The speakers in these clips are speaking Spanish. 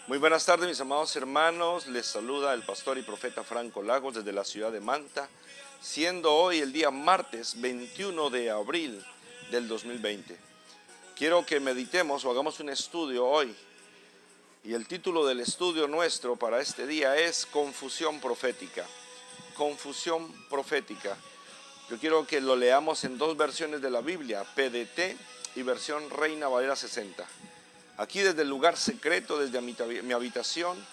Muy buenas tardes, mis amados hermanos. Les saluda el pastor y profeta Franco Lagos desde la ciudad de Manta, siendo hoy el día martes 21 de abril del 2020. Quiero que meditemos o hagamos un estudio hoy. Y el título del estudio nuestro para este día es Confusión Profética. Confusión Profética. Yo quiero que lo leamos en dos versiones de la Biblia, PDT y versión Reina Valera 60. Aquí desde el lugar secreto, desde mi habitación,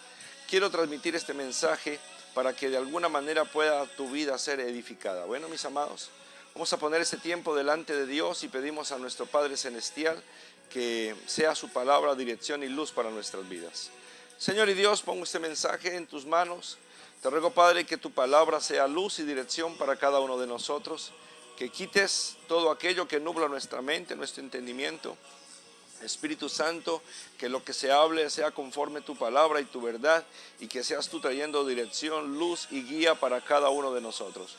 quiero transmitir este mensaje para que de alguna manera pueda tu vida ser edificada. Bueno, mis amados, vamos a poner este tiempo delante de Dios y pedimos a nuestro Padre Celestial que sea su palabra, dirección y luz para nuestras vidas. Señor y Dios, pongo este mensaje en tus manos. Te ruego, Padre, que tu palabra sea luz y dirección para cada uno de nosotros, que quites todo aquello que nubla nuestra mente, nuestro entendimiento. Espíritu Santo, que lo que se hable sea conforme tu palabra y tu verdad, y que seas tú trayendo dirección, luz y guía para cada uno de nosotros.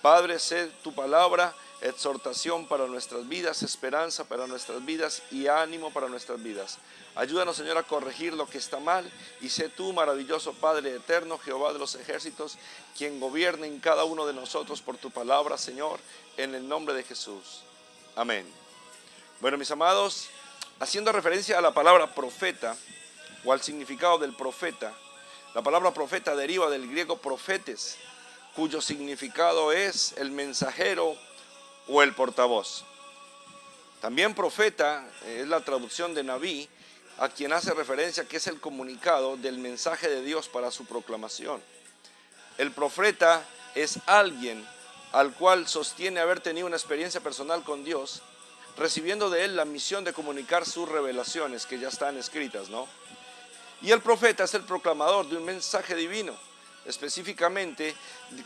Padre, sé tu palabra, exhortación para nuestras vidas, esperanza para nuestras vidas y ánimo para nuestras vidas. Ayúdanos, Señor, a corregir lo que está mal, y sé tú, maravilloso Padre eterno, Jehová de los ejércitos, quien gobierne en cada uno de nosotros por tu palabra, Señor, en el nombre de Jesús. Amén. Bueno, mis amados, haciendo referencia a la palabra profeta o al significado del profeta, la palabra profeta deriva del griego profetes, cuyo significado es el mensajero o el portavoz. También profeta es la traducción de Naví, a quien hace referencia que es el comunicado del mensaje de Dios para su proclamación. El profeta es alguien al cual sostiene haber tenido una experiencia personal con Dios, recibiendo de él la misión de comunicar sus revelaciones que ya están escritas, ¿no? Y el profeta es el proclamador de un mensaje divino, específicamente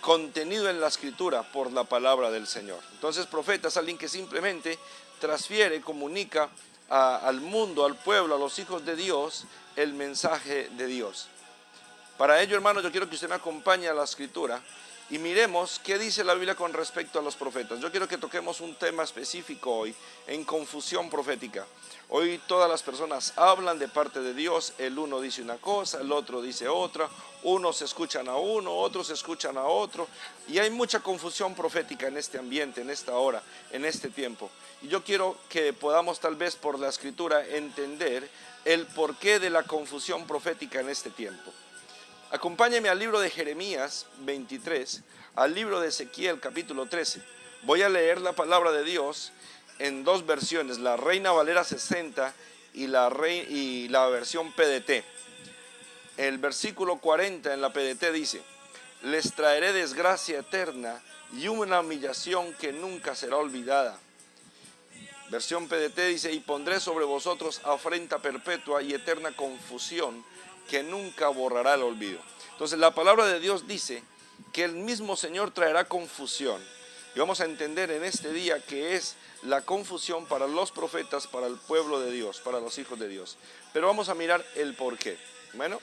contenido en la escritura por la palabra del Señor. Entonces, profeta es alguien que simplemente transfiere, comunica al mundo, al pueblo, a los hijos de Dios, el mensaje de Dios. Para ello, hermanos, yo quiero que usted me acompañe a la escritura y miremos qué dice la Biblia con respecto a los profetas. Yo quiero que toquemos un tema específico hoy, en confusión profética. Hoy todas las personas hablan de parte de Dios, el uno dice una cosa, el otro dice otra, unos escuchan a uno, otros escuchan a otro, y hay mucha confusión profética en este ambiente, en esta hora, en este tiempo. Y yo quiero que podamos tal vez por la escritura entender el porqué de la confusión profética en este tiempo. Acompáñeme al libro de Jeremías 23, al libro de Ezequiel capítulo 13. Voy a leer la palabra de Dios en dos versiones, la Reina Valera 60 y la versión PDT. El versículo 40 en la PDT dice: les traeré desgracia eterna y una humillación que nunca será olvidada. Versión PDT dice: y pondré sobre vosotros afrenta perpetua y eterna confusión que nunca borrará el olvido. Entonces la palabra de Dios dice que el mismo Señor traerá confusión. Y vamos a entender en este día que es la confusión para los profetas, para el pueblo de Dios, para los hijos de Dios. Pero vamos a mirar el porqué. Bueno,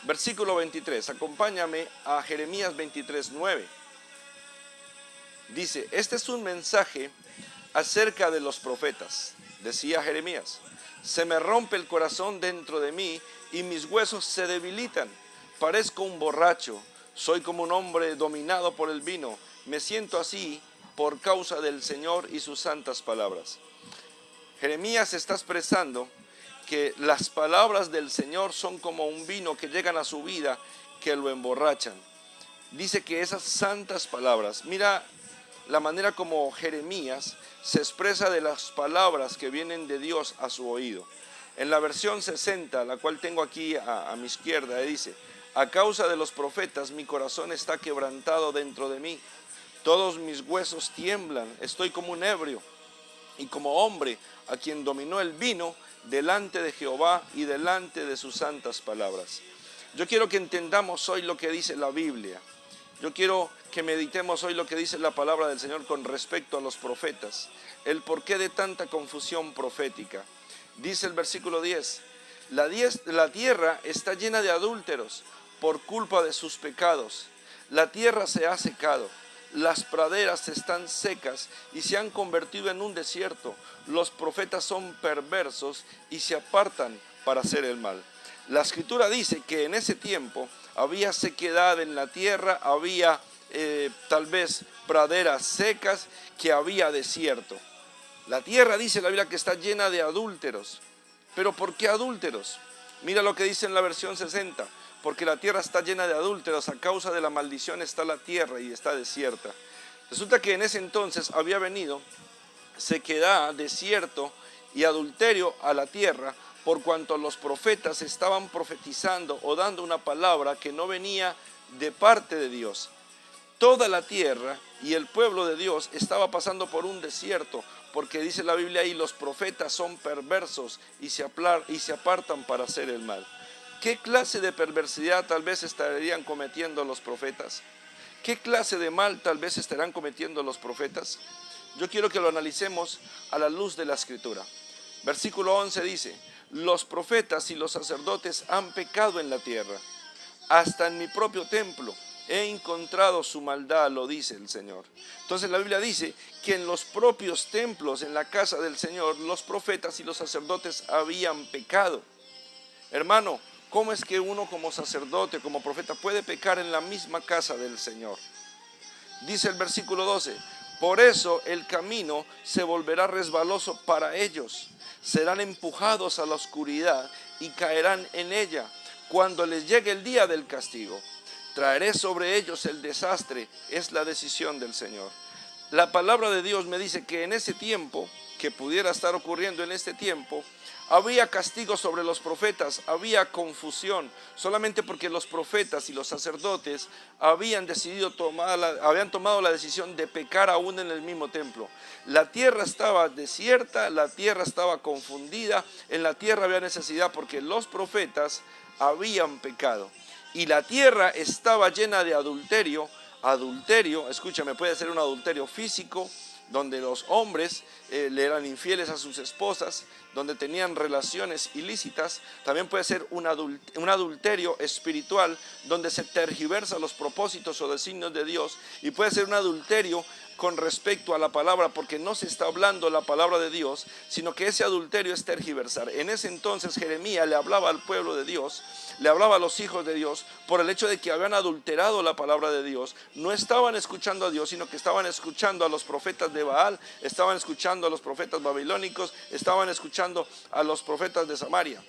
versículo 23, acompáñame a Jeremías 23, 9. Dice: este es un mensaje acerca de los profetas, decía Jeremías. Se me rompe el corazón dentro de mí y mis huesos se debilitan. Parezco un borracho, soy como un hombre dominado por el vino. Me siento así por causa del Señor y sus santas palabras. Jeremías está expresando que las palabras del Señor son como un vino que llegan a su vida, que lo emborrachan. Dice que esas santas palabras, mira la manera como Jeremías se expresa de las palabras que vienen de Dios a su oído. En la versión 60, la cual tengo aquí a mi izquierda, dice: a causa de los profetas mi corazón está quebrantado dentro de mí, todos mis huesos tiemblan, estoy como un ebrio y como hombre a quien dominó el vino delante de Jehová y delante de sus santas palabras. Yo quiero que entendamos hoy lo que dice la Biblia. Yo quiero que meditemos hoy lo que dice la palabra del Señor con respecto a los profetas, el porqué de tanta confusión profética. Dice el versículo 10, la tierra está llena de adúlteros por culpa de sus pecados. La tierra se ha secado, las praderas están secas y se han convertido en un desierto. Los profetas son perversos y se apartan para hacer el mal. La escritura dice que en ese tiempo había sequedad en la tierra, había tal vez praderas secas, que había desierto. La tierra, dice la Biblia, que está llena de adúlteros. ¿Pero por qué adúlteros? Mira lo que dice en la versión 60. Porque la tierra está llena de adúlteros, a causa de la maldición está la tierra y está desierta. Resulta que en ese entonces había venido sequedad, desierto y adulterio a la tierra, por cuanto los profetas estaban profetizando o dando una palabra que no venía de parte de Dios. Toda la tierra y el pueblo de Dios estaba pasando por un desierto, porque dice la Biblia ahí, los profetas son perversos y se apartan para hacer el mal. ¿Qué clase de perversidad tal vez estarían cometiendo los profetas? ¿Qué clase de mal tal vez estarán cometiendo los profetas? Yo quiero que lo analicemos a la luz de la Escritura. Versículo 11 dice, los profetas y los sacerdotes han pecado en la tierra. Hasta en mi propio templo he encontrado su maldad, lo dice el Señor. Entonces la Biblia dice que en los propios templos, en la casa del Señor, los profetas y los sacerdotes habían pecado. Hermano, ¿cómo es que uno como sacerdote, como profeta, puede pecar en la misma casa del Señor? Dice el versículo 12, por eso el camino se volverá resbaloso para ellos. Serán empujados a la oscuridad y caerán en ella cuando les llegue el día del castigo. Traeré sobre ellos el desastre, es la decisión del Señor. La palabra de Dios me dice que en ese tiempo, que pudiera estar ocurriendo en este tiempo, había castigo sobre los profetas, había confusión, solamente porque los profetas y los sacerdotes habían tomado la decisión de pecar aún en el mismo templo. La tierra estaba desierta, la tierra estaba confundida, en la tierra había necesidad porque los profetas habían pecado. Y la tierra estaba llena de adulterio. Adulterio, escúchame, puede ser un adulterio físico, donde los hombres le eran infieles a sus esposas, donde tenían relaciones ilícitas. También puede ser un adulterio espiritual, donde se tergiversan los propósitos o designios de Dios. Y puede ser un adulterio con respecto a la palabra, porque no se está hablando la palabra de Dios, sino que ese adulterio es tergiversar. En ese entonces Jeremías le hablaba al pueblo de Dios, le hablaba a los hijos de Dios, por el hecho de que habían adulterado la palabra de Dios. No estaban escuchando a Dios, sino que estaban escuchando a los profetas de Baal, estaban escuchando a los profetas babilónicos, estaban escuchando a los profetas de Samaria,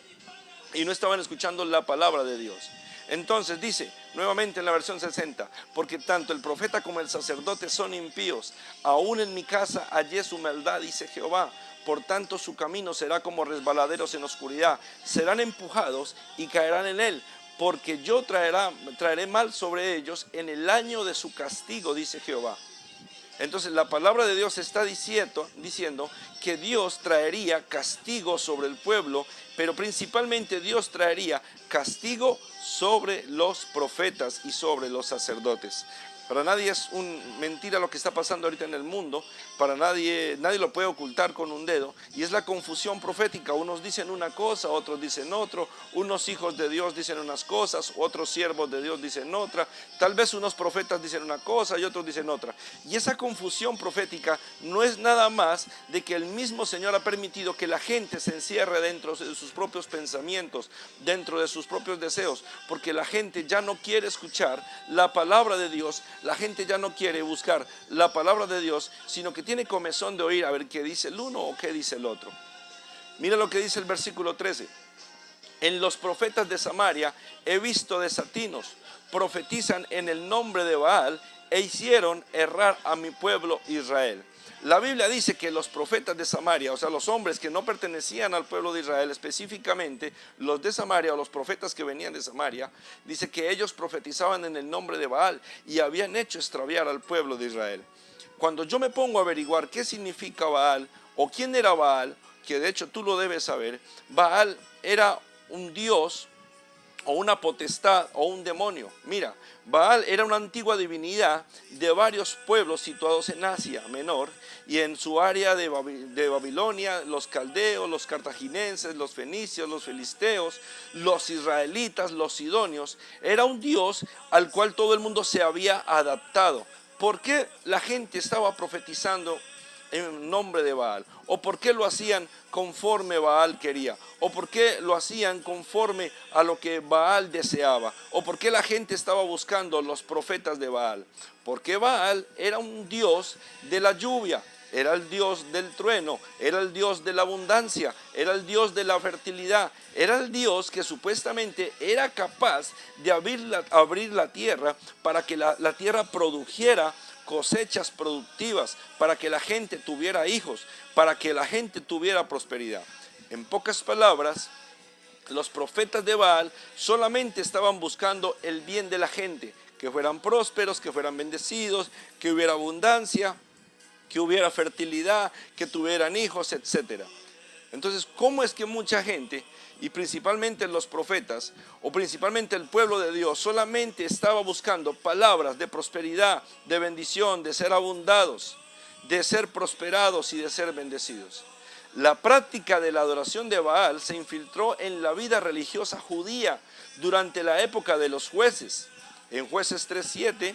y no estaban escuchando la palabra de Dios. Entonces dice, nuevamente en la versión 60, porque tanto el profeta como el sacerdote son impíos, aún en mi casa hallé su maldad, dice Jehová. Por tanto su camino será como resbaladeros en oscuridad, serán empujados y caerán en él, porque yo traeré mal sobre ellos en el año de su castigo, dice Jehová. Entonces la palabra de Dios está diciendo que Dios traería castigo sobre el pueblo, pero principalmente Dios traería castigo sobre los profetas y sobre los sacerdotes. Para nadie es mentira lo que está pasando ahorita en el mundo, para nadie lo puede ocultar con un dedo, y es la confusión profética. Unos dicen una cosa, otros dicen otro, unos hijos de Dios dicen unas cosas, otros siervos de Dios dicen otra, tal vez unos profetas dicen una cosa y otros dicen otra. Y esa confusión profética no es nada más de que el mismo Señor ha permitido que la gente se encierre dentro de sus propios pensamientos, dentro de sus propios deseos, porque la gente ya no quiere escuchar la palabra de Dios. La gente ya no quiere buscar la palabra de Dios, sino que tiene comezón de oír a ver qué dice el uno o qué dice el otro. Mira lo que dice el versículo 13. En los profetas de Samaria he visto desatinos, profetizan en el nombre de Baal e hicieron errar a mi pueblo Israel. La Biblia dice que los profetas de Samaria, o sea, los hombres que no pertenecían al pueblo de Israel, específicamente los de Samaria o los profetas que venían de Samaria, dice que ellos profetizaban en el nombre de Baal y habían hecho extraviar al pueblo de Israel. Cuando yo me pongo a averiguar qué significa Baal o quién era Baal, que de hecho tú lo debes saber, Baal era un dios o una potestad o un demonio. Mira, Baal era una antigua divinidad de varios pueblos situados en Asia Menor y en su área de Babilonia, los caldeos, los cartagineses, los fenicios, los filisteos, los israelitas, los sidonios. Era un dios al cual todo el mundo se había adaptado. ¿Por qué la gente estaba profetizando en nombre de Baal? ¿O por qué lo hacían conforme Baal quería? ¿O por qué lo hacían conforme a lo que Baal deseaba? ¿O por qué la gente estaba buscando los profetas de Baal? Porque Baal era un dios de la lluvia, era el dios del trueno, era el dios de la abundancia, era el dios de la fertilidad, era el dios que supuestamente era capaz de abrir la tierra para que la tierra produjera cosechas productivas, para que la gente tuviera hijos, para que la gente tuviera prosperidad. En pocas palabras, los profetas de Baal solamente estaban buscando el bien de la gente, que fueran prósperos, que fueran bendecidos, que hubiera abundancia, que hubiera fertilidad, que tuvieran hijos, etc. Entonces, ¿cómo es que mucha gente, y principalmente los profetas, o principalmente el pueblo de Dios, solamente estaba buscando palabras de prosperidad, de bendición, de ser abundados, de ser prosperados y de ser bendecidos? La práctica de la adoración de Baal se infiltró en la vida religiosa judía durante la época de los jueces. En Jueces 3:7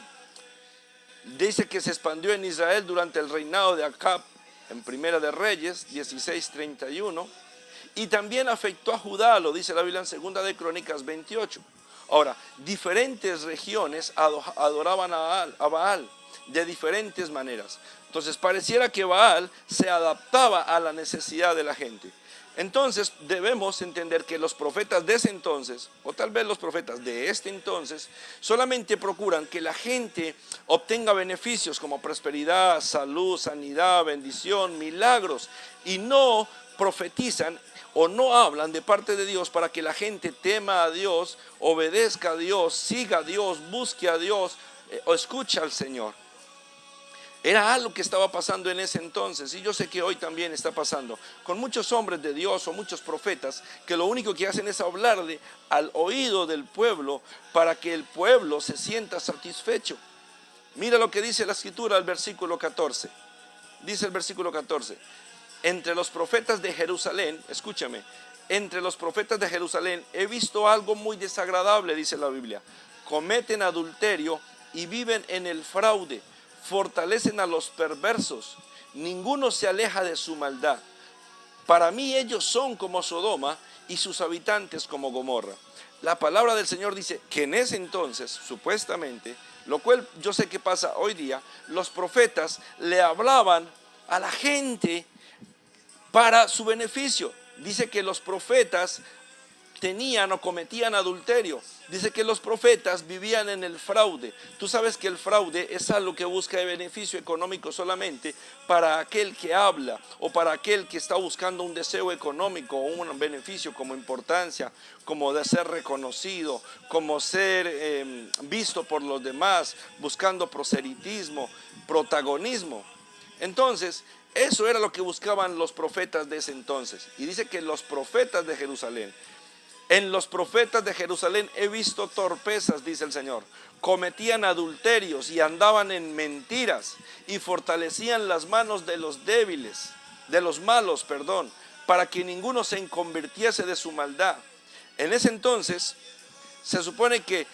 dice que se expandió en Israel durante el reinado de Acab, en Primera de Reyes 16:31, y también afectó a Judá, lo dice la Biblia en Segunda de Crónicas 28. Ahora, diferentes regiones adoraban a Baal de diferentes maneras. Entonces pareciera que Baal se adaptaba a la necesidad de la gente. Entonces debemos entender que los profetas de ese entonces, o tal vez los profetas de este entonces, solamente procuran que la gente obtenga beneficios como prosperidad, salud, sanidad, bendición, milagros, y no profetizan o no hablan de parte de Dios para que la gente tema a Dios, obedezca a Dios, siga a Dios, busque a Dios o escuche al Señor. Era algo que estaba pasando en ese entonces, y yo sé que hoy también está pasando con muchos hombres de Dios o muchos profetas que lo único que hacen es hablarle al oído del pueblo para que el pueblo se sienta satisfecho. Mira lo que dice la escritura, el versículo 14. Dice el versículo 14: entre los profetas de Jerusalén, escúchame, entre los profetas de Jerusalén he visto algo muy desagradable, dice la Biblia. Cometen adulterio y viven en el fraude. Fortalecen a los perversos, ninguno se aleja de su maldad. Para mí ellos son como Sodoma y sus habitantes como Gomorra. La palabra del Señor dice que en ese entonces, supuestamente, lo cual yo sé que pasa hoy día, los profetas le hablaban a la gente para su beneficio. Dice que los profetas tenían o cometían adulterio. Dice que los profetas vivían en el fraude. Tú sabes que el fraude es algo que busca de beneficio económico solamente para aquel que habla o para aquel que está buscando un deseo económico o un beneficio como importancia, como de ser reconocido, como ser visto por los demás, buscando proselitismo, protagonismo. Entonces, eso era lo que buscaban los profetas de ese entonces. Y dice que los profetas de Jerusalén, en los profetas de Jerusalén he visto torpezas, dice el Señor. Cometían adulterios y andaban en mentiras y fortalecían las manos de los débiles, de los malos, para que ninguno se convirtiese de su maldad. En ese entonces se supone que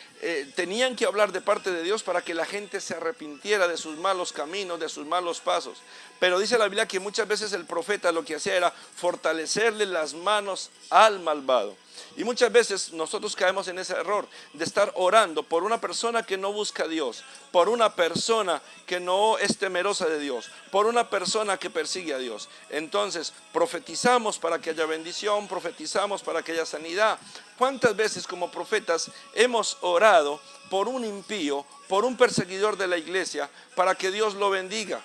tenían que hablar de parte de Dios para que la gente se arrepintiera de sus malos caminos, de sus malos pasos. Pero dice la Biblia que muchas veces el profeta lo que hacía era fortalecerle las manos al malvado. Y muchas veces nosotros caemos en ese error de estar orando por una persona que no busca a Dios, por una persona que no es temerosa de Dios, por una persona que persigue a Dios. Entonces profetizamos para que haya bendición, profetizamos para que haya sanidad. ¿Cuántas veces como profetas hemos orado por un impío, por un perseguidor de la iglesia, para que Dios lo bendiga?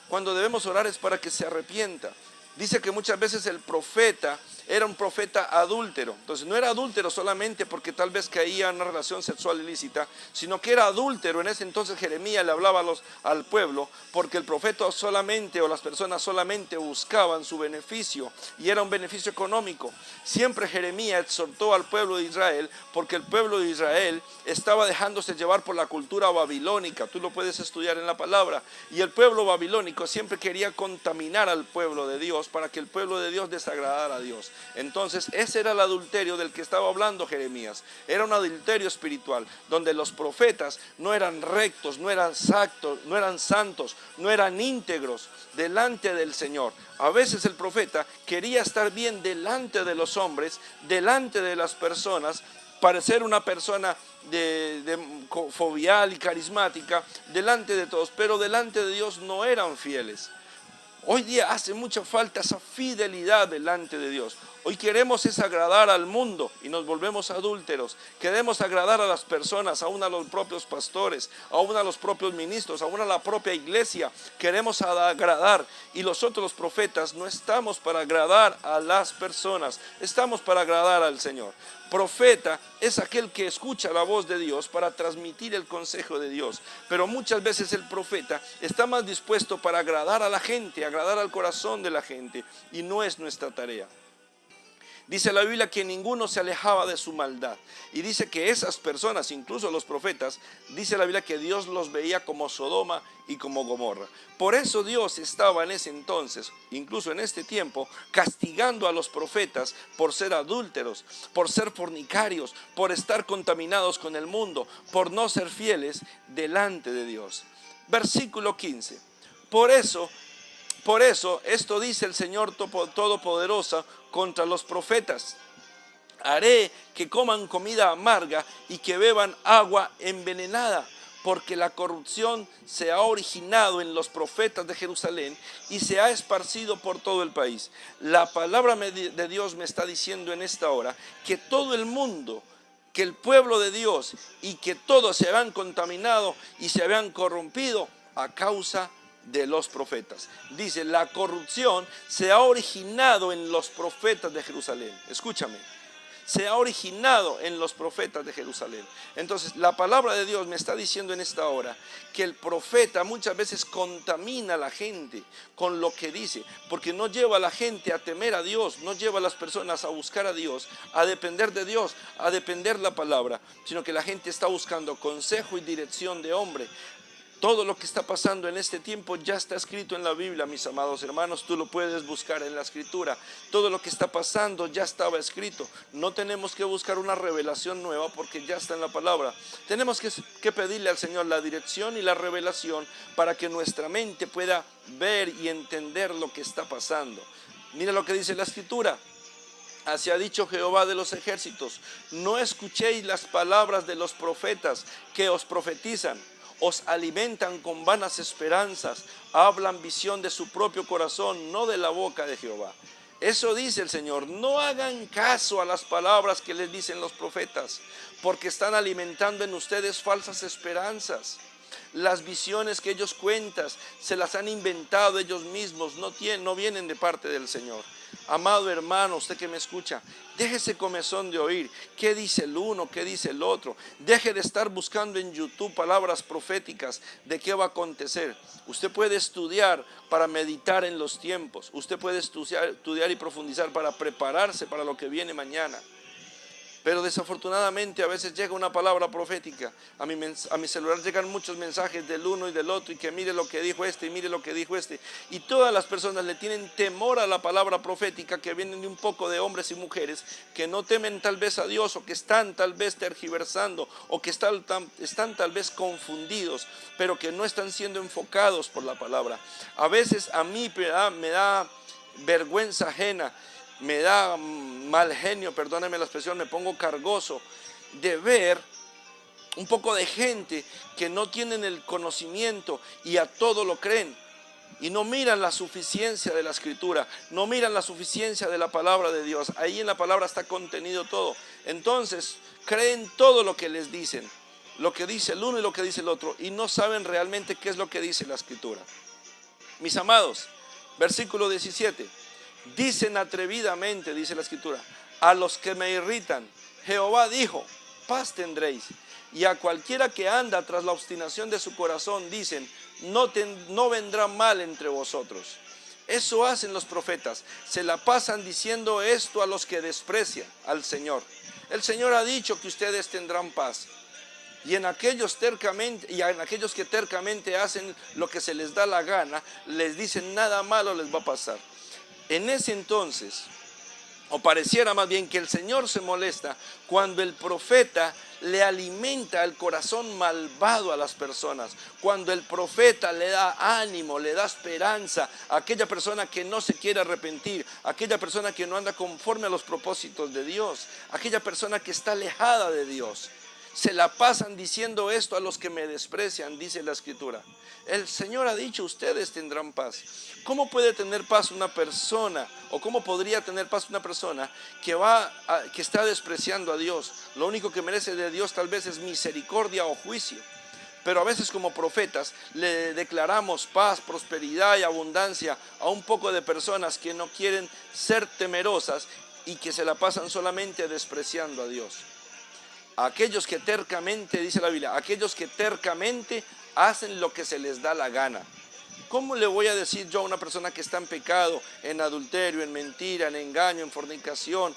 Cuando debemos orar es para que se arrepienta. Dice que muchas veces el profeta era un profeta adúltero. Entonces no era adúltero solamente porque tal vez caía en una relación sexual ilícita, sino que era adúltero. En ese entonces Jeremías le hablaba al pueblo porque el profeta solamente o las personas solamente buscaban su beneficio y era un beneficio económico. Siempre Jeremías exhortó al pueblo de Israel porque el pueblo de Israel estaba dejándose llevar por la cultura babilónica. Tú lo puedes estudiar en la palabra. Y el pueblo babilónico siempre quería contaminar al pueblo de Dios adúlteros para que el pueblo de Dios desagradara a Dios. Entonces ese era el adulterio del que estaba hablando Jeremías. Era un adulterio espiritual, donde los profetas no eran rectos, no eran santos, no eran íntegros delante del Señor. A veces el profeta quería estar bien delante de los hombres, delante de las personas, parecer una persona fovial y carismática delante de todos, pero delante de Dios no eran fieles. Hoy día hace mucha falta esa fidelidad delante de Dios. Hoy queremos es agradar al mundo y nos volvemos adúlteros. Queremos agradar a las personas, aún a los propios pastores, aún a los propios ministros, aún a la propia iglesia. Queremos agradar, y nosotros los profetas no estamos para agradar a las personas, estamos para agradar al Señor. Profeta es aquel que escucha la voz de Dios para transmitir el consejo de Dios, pero muchas veces el profeta está más dispuesto para agradar a la gente, agradar al corazón de la gente, y no es nuestra tarea. Dice la Biblia que ninguno se alejaba de su maldad, y dice que esas personas, incluso los profetas, dice la Biblia que Dios los veía como Sodoma y como Gomorra. Por eso Dios estaba en ese entonces, incluso en este tiempo, castigando a los profetas por ser adúlteros, por ser fornicarios, por estar contaminados con el mundo, por no ser fieles delante de Dios. Versículo 15. Por eso, esto dice el Señor Todopoderoso contra los profetas: haré que coman comida amarga y que beban agua envenenada, porque la corrupción se ha originado en los profetas de Jerusalén y se ha esparcido por todo el país. La palabra de Dios me está diciendo en esta hora que todo el mundo, que el pueblo de Dios y que todos se habían contaminado y se habían corrompido a causa de los profetas. Dice, la corrupción se ha originado en los profetas de Jerusalén. Escúchame, se ha originado en los profetas de Jerusalén. Entonces la palabra de Dios me está diciendo en esta hora que el profeta muchas veces contamina a la gente con lo que dice, porque no lleva a la gente a temer a Dios, no lleva a las personas a buscar a Dios, a depender de Dios, a depender la palabra, sino que la gente está buscando consejo y dirección de hombre. Todo lo que está pasando en este tiempo ya está escrito en la Biblia, mis amados hermanos. Tú lo puedes buscar en la Escritura. Todo lo que está pasando ya estaba escrito. No tenemos que buscar una revelación nueva porque ya está en la palabra. Tenemos que pedirle al Señor la dirección y la revelación para que nuestra mente pueda ver y entender lo que está pasando. Mira lo que dice la Escritura. Así ha dicho Jehová de los ejércitos: no escuchéis las palabras de los profetas que os profetizan. Os alimentan con vanas esperanzas, hablan visión de su propio corazón, no de la boca de Jehová. Eso dice el Señor. No hagan caso a las palabras que les dicen los profetas, porque están alimentando en ustedes falsas esperanzas. Las visiones que ellos cuentan se las han inventado ellos mismos, no vienen de parte del Señor. Amado hermano, usted que me escucha, deje ese comezón de oír qué dice el uno, qué dice el otro. Deje de estar buscando en YouTube palabras proféticas de qué va a acontecer. Usted puede estudiar para meditar en los tiempos. Usted puede estudiar y profundizar para prepararse para lo que viene mañana. Pero desafortunadamente a veces llega una palabra profética. A mi celular llegan muchos mensajes del uno y del otro, y que mire lo que dijo este y mire lo que dijo este. Y todas las personas le tienen temor a la palabra profética, que vienen de un poco de hombres y mujeres que no temen tal vez a Dios, o que están tal vez tergiversando, o que están tal vez confundidos, pero que no están siendo enfocados por la palabra. A veces a mí me da vergüenza ajena, me da mal genio, perdónenme la expresión, me pongo cargoso de ver un poco de gente que no tienen el conocimiento y a todo lo creen, y no miran la suficiencia de la Escritura, no miran la suficiencia de la palabra de Dios. Ahí en la palabra está contenido todo. Entonces creen todo lo que les dicen, lo que dice el uno y lo que dice el otro, y no saben realmente qué es lo que dice la Escritura. Mis amados, versículo 17. Dicen atrevidamente, dice la Escritura, a los que me irritan: Jehová dijo, paz tendréis. Y a cualquiera que anda tras la obstinación de su corazón dicen, no vendrá mal entre vosotros. Eso hacen los profetas, se la pasan diciendo esto a los que desprecian al Señor. El Señor ha dicho que ustedes tendrán paz. Y en aquellos que tercamente hacen lo que se les da la gana, les dicen nada malo les va a pasar. En ese entonces, o pareciera más bien que el Señor se molesta cuando el profeta le alimenta el corazón malvado a las personas, cuando el profeta le da ánimo, le da esperanza a aquella persona que no se quiere arrepentir, a aquella persona que no anda conforme a los propósitos de Dios, a aquella persona que está alejada de Dios. Se la pasan diciendo esto a los que me desprecian, dice la Escritura. El Señor ha dicho, ustedes tendrán paz. ¿Cómo puede tener paz una persona, o cómo podría tener paz una persona que está despreciando a Dios? Lo único que merece de Dios tal vez es misericordia o juicio. Pero a veces como profetas le declaramos paz, prosperidad y abundancia a un poco de personas que no quieren ser temerosas y que se la pasan solamente despreciando a Dios. Aquellos que tercamente, dice la Biblia, aquellos que tercamente hacen lo que se les da la gana. ¿Cómo le voy a decir yo a una persona que está en pecado, en adulterio, en mentira, en engaño, en fornicación,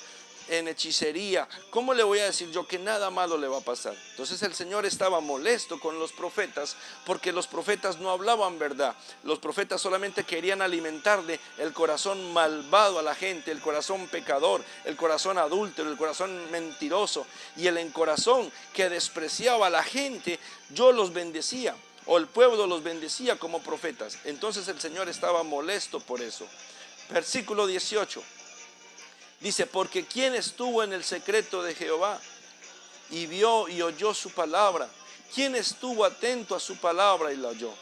en hechicería? ¿Cómo le voy a decir yo que nada malo le va a pasar? Entonces el Señor estaba molesto con los profetas porque los profetas no hablaban verdad. Los profetas solamente querían alimentarle el corazón malvado a la gente, el corazón pecador, el corazón adúltero, el corazón mentiroso y el corazón que despreciaba a la gente. Yo los bendecía, o el pueblo los bendecía como profetas. Entonces el Señor estaba molesto por eso. Versículo 18. Dice, porque ¿quién estuvo en el secreto de Jehová y vio y oyó su palabra? ¿Quién estuvo atento a su palabra y la oyó?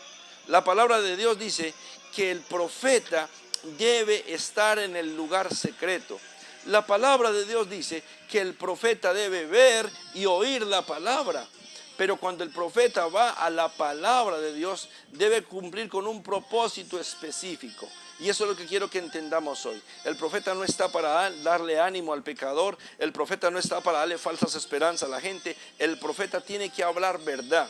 La palabra de Dios dice que el profeta debe estar en el lugar secreto. La palabra de Dios dice que el profeta debe ver y oír la palabra. Pero cuando el profeta va a la palabra de Dios, debe cumplir con un propósito específico. Y eso es lo que quiero que entendamos hoy. El profeta no está para darle ánimo al pecador. El profeta no está para darle falsas esperanzas a la gente. El profeta tiene que hablar verdad.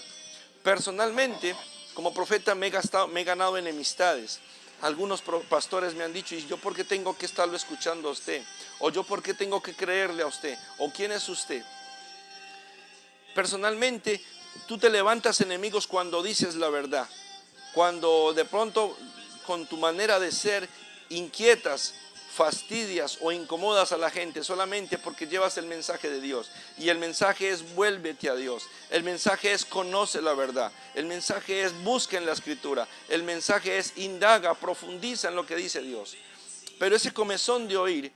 Personalmente, como profeta me he ganado enemistades. Algunos pastores me han dicho, ¿y yo por qué tengo que estarlo escuchando a usted? ¿O yo por qué tengo que creerle a usted? ¿O quién es usted? Personalmente, tú te levantas enemigos cuando dices la verdad. Cuando de pronto, con tu manera de ser, inquietas, fastidias o incomodas a la gente solamente porque llevas el mensaje de Dios. Y el mensaje es vuélvete a Dios. El mensaje es conoce la verdad. El mensaje es busca en la Escritura. El mensaje es indaga, profundiza en lo que dice Dios. Pero ese comezón de oír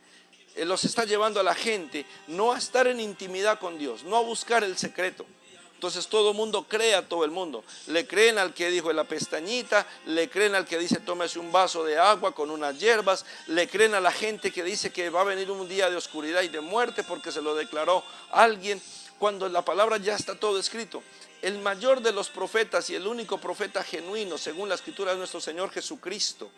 los está llevando a la gente no a estar en intimidad con Dios, no a buscar el secreto. Entonces todo el mundo cree a todo el mundo. Le creen al que dijo en la pestañita, le creen al que dice tómese un vaso de agua con unas hierbas, le creen a la gente que dice que va a venir un día de oscuridad y de muerte porque se lo declaró alguien, cuando en la palabra ya está todo escrito. El mayor de los profetas y el único profeta genuino, según la Escritura, es nuestro Señor Jesucristo,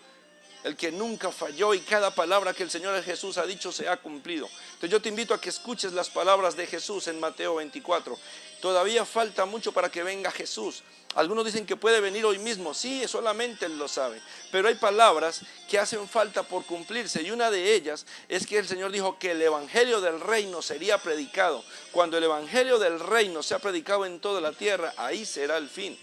el que nunca falló, y cada palabra que el Señor Jesús ha dicho se ha cumplido. Entonces yo te invito a que escuches las palabras de Jesús en Mateo 24. Todavía falta mucho para que venga Jesús. Algunos dicen que puede venir hoy mismo. Sí, solamente Él lo sabe. Pero hay palabras que hacen falta por cumplirse. Y una de ellas es que el Señor dijo que el evangelio del reino sería predicado. Cuando el evangelio del reino sea predicado en toda la tierra, ahí será el fin.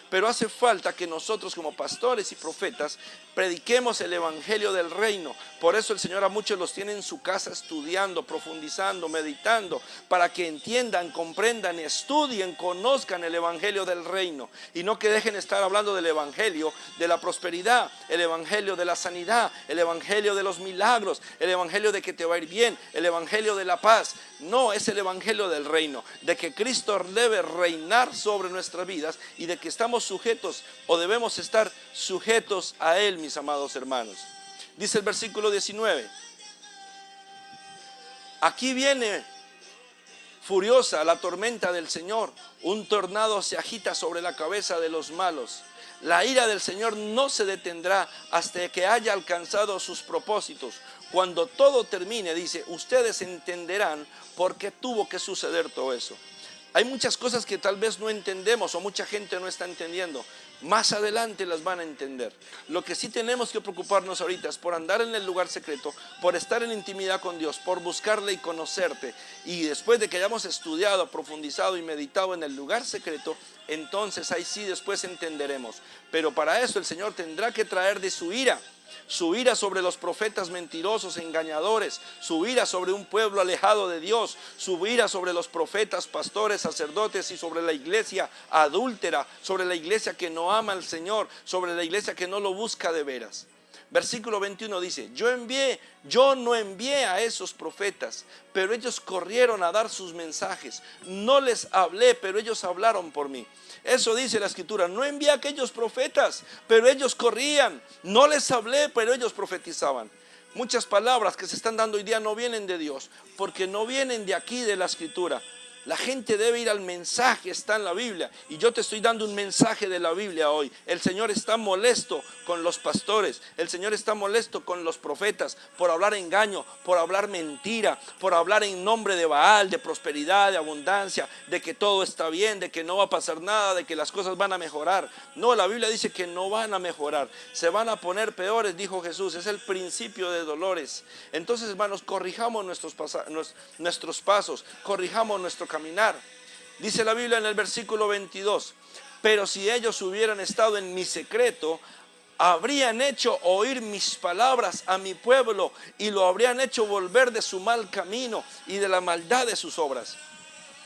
Pero hace falta que nosotros como pastores y profetas prediquemos el evangelio del reino. Por eso el Señor a muchos los tiene en su casa estudiando, profundizando, meditando, para que entiendan, comprendan, estudien, conozcan el evangelio del reino. Y no que dejen estar hablando del evangelio de la prosperidad, el evangelio de la sanidad, el evangelio de los milagros, el evangelio de que te va a ir bien, el evangelio de la paz. No, es el evangelio del reino, de que Cristo debe reinar sobre nuestras vidas y de que estamos sujetos o debemos estar sujetos a Él, mis amados hermanos. Dice el versículo 19, aquí viene furiosa la tormenta del Señor, un tornado se agita sobre la cabeza de los malos. La ira del Señor no se detendrá hasta que haya alcanzado sus propósitos. Cuando todo termine, dice, ustedes entenderán por qué tuvo que suceder todo eso. Hay muchas cosas que tal vez no entendemos o mucha gente no está entendiendo. Más adelante las van a entender. Lo que sí tenemos que preocuparnos ahorita es por andar en el lugar secreto, por estar en intimidad con Dios, por buscarle y conocerte. Y después de que hayamos estudiado, profundizado y meditado en el lugar secreto, entonces ahí sí después entenderemos. Pero para eso el Señor tendrá que traer de su ira. su ira sobre los profetas mentirosos, engañadores, su ira sobre un pueblo alejado de Dios, su ira sobre los profetas, pastores, sacerdotes y sobre la iglesia adúltera, sobre la iglesia que no ama al Señor, sobre la iglesia que no lo busca de veras. Versículo 21 dice, yo no envié a esos profetas, pero ellos corrieron a dar sus mensajes. No les hablé, pero ellos hablaron por mí. Eso dice la Escritura, no envié a aquellos profetas, pero ellos corrían. No les hablé, pero ellos profetizaban. Muchas palabras que se están dando hoy día no vienen de Dios, porque no vienen de aquí de la Escritura. La gente debe ir al mensaje, está en la Biblia. Y yo te estoy dando un mensaje de la Biblia hoy. El Señor está molesto con los pastores. El Señor está molesto con los profetas por hablar engaño, por hablar mentira, por hablar en nombre de Baal, de prosperidad, de abundancia, de que todo está bien, de que no va a pasar nada, de que las cosas van a mejorar. No, la Biblia dice que no van a mejorar. Se van a poner peores, dijo Jesús. Es el principio de dolores. Entonces, hermanos, corrijamos nuestros pasos, corrijamos nuestro caminar. Dice la Biblia en el versículo 22, pero si ellos hubieran estado en mi secreto, habrían hecho oír mis palabras a mi pueblo y lo habrían hecho volver de su mal camino y de la maldad de sus obras.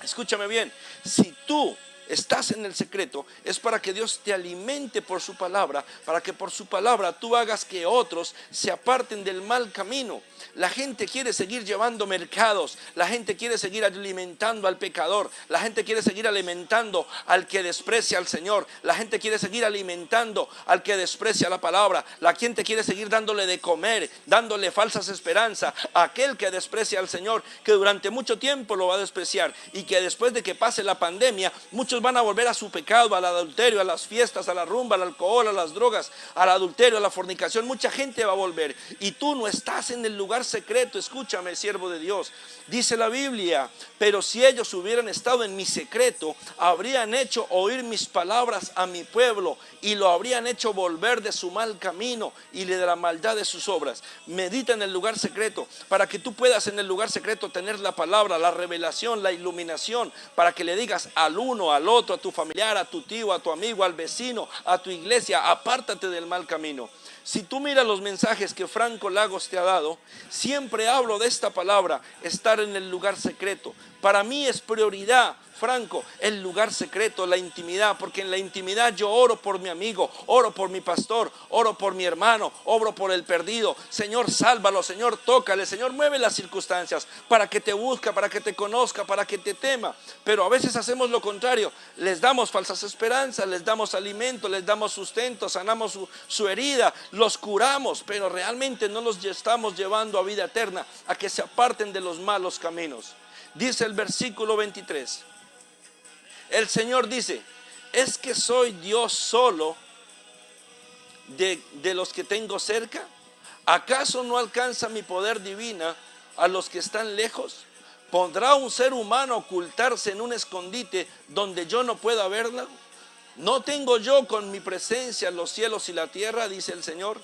Escúchame bien, si tú estás en el secreto, es para que Dios te alimente por su palabra, para que por su palabra tú hagas que otros se aparten del mal camino. La gente quiere seguir llevando mercados, la gente quiere seguir alimentando al pecador, la gente quiere seguir alimentando al que desprecia al Señor, la gente quiere seguir alimentando al que desprecia la palabra, la gente quiere seguir dándole de comer, dándole falsas esperanzas a aquel que desprecia al Señor, que durante mucho tiempo lo va a despreciar y que después de que pase la pandemia, muchos van a volver a su pecado, al adulterio, a las fiestas, a la rumba, al alcohol, a las drogas, al adulterio, a la fornicación. Mucha gente va a volver y tú no estás en el lugar secreto. Escúchame, siervo de Dios. Dice la Biblia, pero si ellos hubieran estado en mi secreto, habrían hecho oír mis palabras a mi pueblo y lo habrían hecho volver de su mal camino y de la maldad de sus obras. Medita en el lugar secreto para que tú puedas en el lugar secreto tener la palabra, la revelación, la iluminación, para que le digas al uno, al otro, a tu familiar, a tu tío, a tu amigo, al vecino, a tu iglesia, apártate del mal camino. Si tú miras los mensajes que Franco Lagos te ha dado, siempre hablo de esta palabra, estar en el lugar secreto. Para mí es prioridad, Franco, el lugar secreto, la intimidad, porque en la intimidad yo oro por mi amigo, oro por mi pastor, oro por mi hermano, oro por el perdido. Señor, sálvalo, Señor, tócale, Señor, mueve las circunstancias para que te busque, para que te conozca, para que te tema. Pero a veces hacemos lo contrario, les damos falsas esperanzas, les damos alimento, les damos sustento, sanamos su herida, los curamos, pero realmente no los estamos llevando a vida eterna, a que se aparten de los malos caminos. Dice el versículo 23. El Señor dice, ¿es que soy Dios solo de los que tengo cerca? ¿Acaso no alcanza mi poder divina a los que están lejos? ¿Podrá un ser humano ocultarse en un escondite donde yo no pueda verla? ¿No tengo yo con mi presencia los cielos y la tierra? Dice el Señor.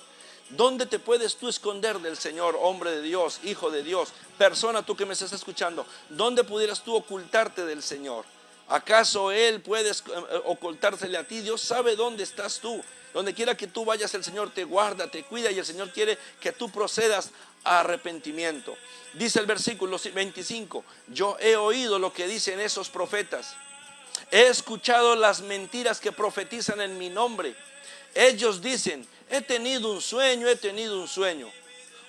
¿Dónde te puedes tú esconder del Señor, hombre de Dios, hijo de Dios, persona tú que me estás escuchando? ¿Dónde pudieras tú ocultarte del Señor? ¿Acaso Él puede ocultársele a ti? Dios sabe dónde estás tú. Donde quiera que tú vayas, el Señor te guarda, te cuida y el Señor quiere que tú procedas a arrepentimiento. Dice el versículo 25, yo he oído lo que dicen esos profetas. He escuchado las mentiras que profetizan en mi nombre. Ellos dicen, he tenido un sueño, he tenido un sueño.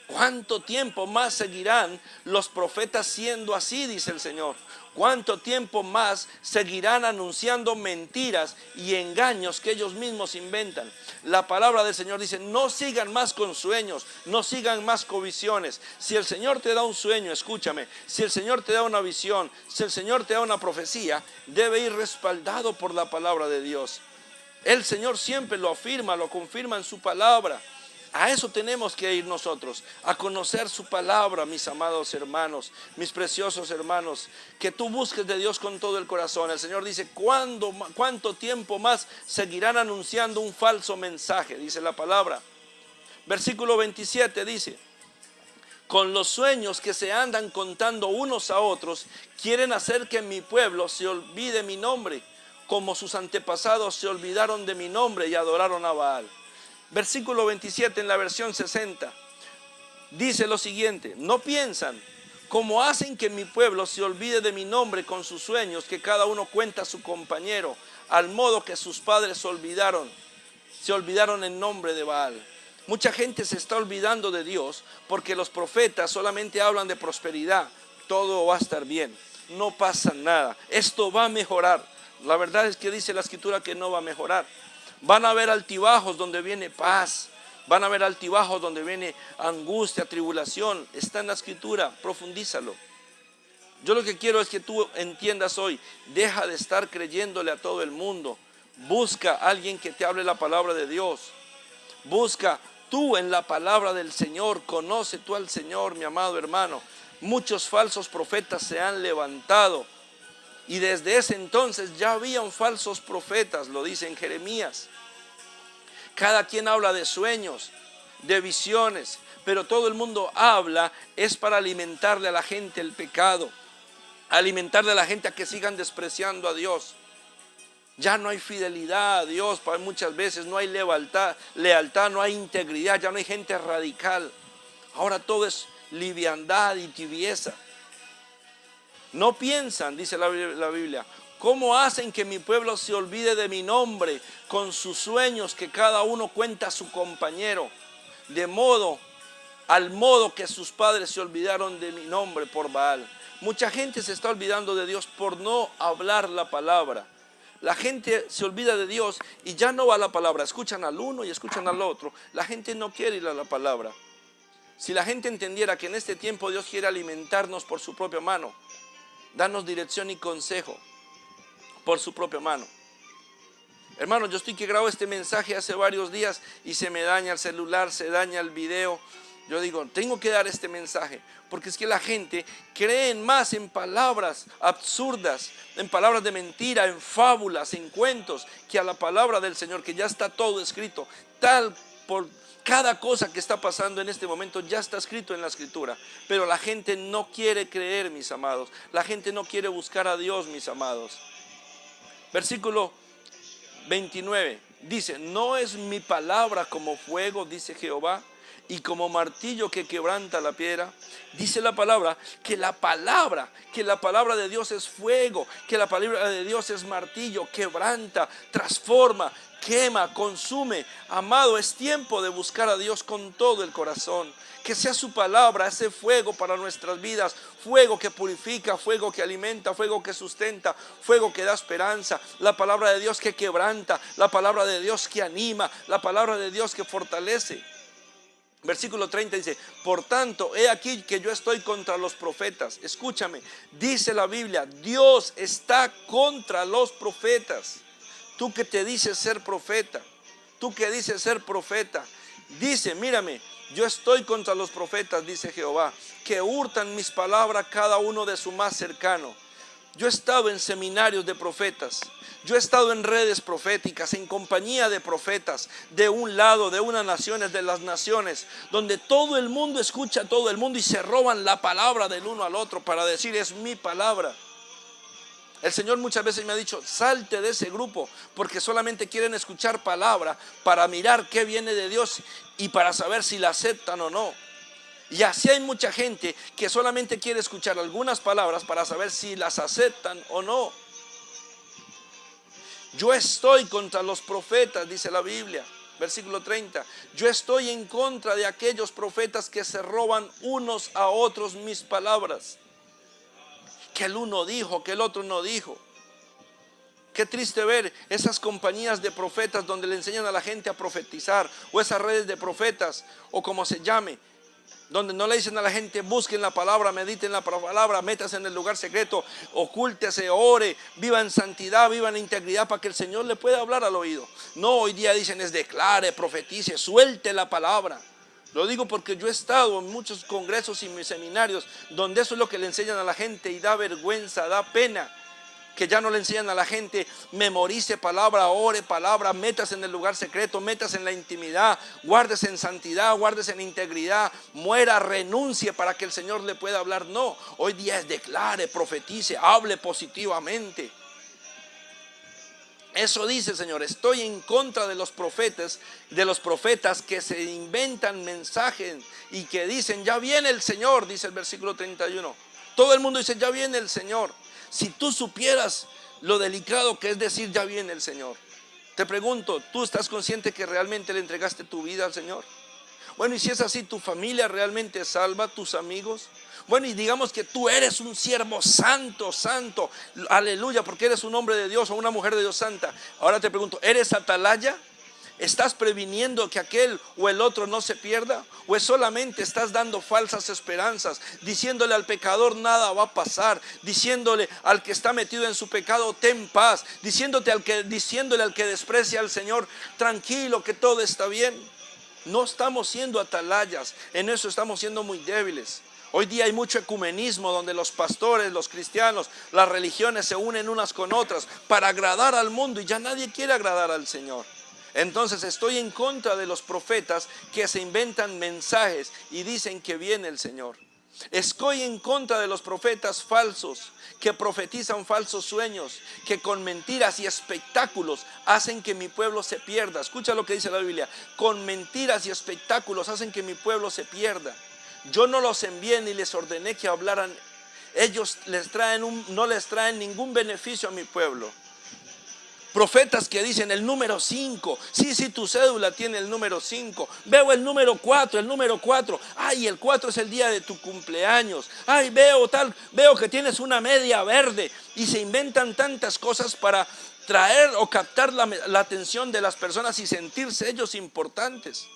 ¿Cuánto tiempo más seguirán los profetas siendo así? Dice el Señor. ¿Cuánto tiempo más seguirán anunciando mentiras y engaños que ellos mismos inventan? La palabra del Señor dice, no sigan más con sueños, no sigan más con visiones. Si el Señor te da un sueño, escúchame, si el Señor te da una visión, si el Señor te da una profecía, debe ir respaldado por la palabra de Dios. El Señor siempre lo afirma, lo confirma en su palabra. A eso tenemos que ir nosotros, a conocer su palabra, mis amados hermanos, mis preciosos hermanos, que tú busques de Dios con todo el corazón. El Señor dice, ¿cuánto tiempo más seguirán anunciando un falso mensaje? Dice la palabra. Versículo 27 dice, con los sueños que se andan contando unos a otros, quieren hacer que mi pueblo se olvide mi nombre, como sus antepasados se olvidaron de mi nombre y adoraron a Baal. Versículo 27 en la versión 60. Dice lo siguiente: no piensan como hacen que mi pueblo se olvide de mi nombre con sus sueños, que cada uno cuenta a su compañero, al modo que sus padres se olvidaron en nombre de Baal. Mucha gente se está olvidando de Dios porque los profetas solamente hablan de prosperidad. Todo va a estar bien, no pasa nada, esto va a mejorar. La verdad es que dice la escritura que no va a mejorar. Van a haber altibajos donde viene paz. Van a haber altibajos donde viene angustia, tribulación. Está en la escritura, profundízalo. Yo lo que quiero es que tú entiendas hoy: deja de estar creyéndole a todo el mundo. Busca a alguien que te hable la palabra de Dios. Busca tú en la palabra del Señor. Conoce tú al Señor, mi amado hermano. Muchos falsos profetas se han levantado. Y desde ese entonces ya habían falsos profetas, lo dice en Jeremías. Cada quien habla de sueños, de visiones, pero todo el mundo habla es para alimentarle a la gente el pecado, alimentarle a la gente a que sigan despreciando a Dios. Ya no hay fidelidad a Dios, muchas veces no hay lealtad, no hay integridad, ya no hay gente radical. Ahora todo es liviandad y tibieza. No piensan, dice la Biblia, ¿cómo hacen que mi pueblo se olvide de mi nombre con sus sueños, que cada uno cuenta a su compañero? Al modo que sus padres se olvidaron de mi nombre por Baal. Mucha gente se está olvidando de Dios por no hablar la palabra. La gente se olvida de Dios y ya no va a la palabra. Escuchan al uno y escuchan al otro. La gente no quiere ir a la palabra. Si la gente entendiera que en este tiempo Dios quiere alimentarnos por su propia mano, darnos dirección y consejo por su propia mano. Hermano, yo estoy que grabo este mensaje hace varios días y se me daña el celular, se daña el video. Yo digo, tengo que dar este mensaje, porque es que la gente cree más en palabras absurdas, en palabras de mentira, en fábulas, en cuentos, que a la palabra del Señor, que ya está todo escrito. Por cada cosa que está pasando en este momento ya está escrito en la escritura. Pero la gente no quiere creer, mis amados. La gente no quiere buscar a Dios, mis amados. Versículo 29 dice: no es mi palabra como fuego, dice Jehová, y como martillo que quebranta la piedra. Dice la palabra que la palabra de Dios es fuego, que la palabra de Dios es martillo, quebranta, transforma, quema, consume. Amado, es tiempo de buscar a Dios con todo el corazón. Que sea su palabra ese fuego para nuestras vidas, fuego que purifica, fuego que alimenta, fuego que sustenta, fuego que da esperanza. La palabra de Dios que quebranta, la palabra de Dios que anima, la palabra de Dios que fortalece. Versículo 30 dice: por tanto, he aquí que yo estoy contra los profetas. Escúchame, dice la Biblia, Dios está contra los profetas. Tú que te dices ser profeta, dice: mírame, yo estoy contra los profetas, dice Jehová, que hurtan mis palabras cada uno de su más cercano. Yo he estado en seminarios de profetas, yo he estado en redes proféticas, en compañía de profetas, de un lado, de unas naciones, de las naciones, donde todo el mundo escucha a todo el mundo y se roban la palabra del uno al otro para decir: es mi palabra. El Señor muchas veces me ha dicho: salte de ese grupo, porque solamente quieren escuchar palabra para mirar qué viene de Dios y para saber si la aceptan o no. Y así hay mucha gente que solamente quiere escuchar algunas palabras para saber si las aceptan o no. Yo estoy contra los profetas, dice la Biblia, versículo 30. Yo estoy en contra de aquellos profetas que se roban unos a otros mis palabras. Que el uno dijo, que el otro no dijo. Qué triste ver esas compañías de profetas donde le enseñan a la gente a profetizar, o esas redes de profetas, o como se llame, donde no le dicen a la gente: busquen la palabra, mediten la palabra, métase en el lugar secreto, ocúltese, ore, viva en santidad, viva en integridad, para que el Señor le pueda hablar al oído. No, hoy día dicen es declare, profetice, suelte la palabra. Lo digo porque yo he estado en muchos congresos y seminarios donde eso es lo que le enseñan a la gente, y da vergüenza, da pena que ya no le enseñan a la gente: memorice palabra, ore palabra, métase en el lugar secreto, métase en la intimidad, guárdese en santidad, guárdese en integridad, muera, renuncie para que el Señor le pueda hablar. No, hoy día es declare, profetice, hable positivamente. Eso dice el Señor. Estoy en contra de los profetas que se inventan mensajes y que dicen, ya viene el Señor, dice el versículo 31. Todo el mundo dice, ya viene el Señor. Si tú supieras lo delicado que es decir, ya viene el Señor. Te pregunto, ¿tú estás consciente que realmente le entregaste tu vida al Señor? Bueno, y si es así, ¿tu familia realmente es salva? ¿Tus amigos? Bueno, y digamos que tú eres un siervo santo, santo, aleluya, porque eres un hombre de Dios o una mujer de Dios santa. Ahora te pregunto, ¿eres atalaya? ¿Estás previniendo que aquel o el otro no se pierda? ¿O es solamente estás dando falsas esperanzas, diciéndole al pecador nada va a pasar, diciéndole al que está metido en su pecado ten paz, diciéndole al que desprecia al Señor tranquilo que todo está bien? No estamos siendo atalayas, en eso estamos siendo muy débiles. Hoy día hay mucho ecumenismo donde los pastores, los cristianos, las religiones se unen unas con otras para agradar al mundo y ya nadie quiere agradar al Señor. Entonces estoy en contra de los profetas que se inventan mensajes y dicen que viene el Señor. Estoy en contra de los profetas falsos que profetizan falsos sueños, que con mentiras y espectáculos hacen que mi pueblo se pierda. Escucha lo que dice la Biblia: con mentiras y espectáculos hacen que mi pueblo se pierda. Yo no los envié ni les ordené que hablaran. Ellos no les traen ningún beneficio a mi pueblo. Profetas que dicen el número 5. Sí, tu cédula tiene el número 5. Veo el número 4, el número 4. Ay, el 4 es el día de tu cumpleaños. Ay, veo que tienes una media verde. Y se inventan tantas cosas para traer o captar la atención de las personas y sentirse ellos importantes.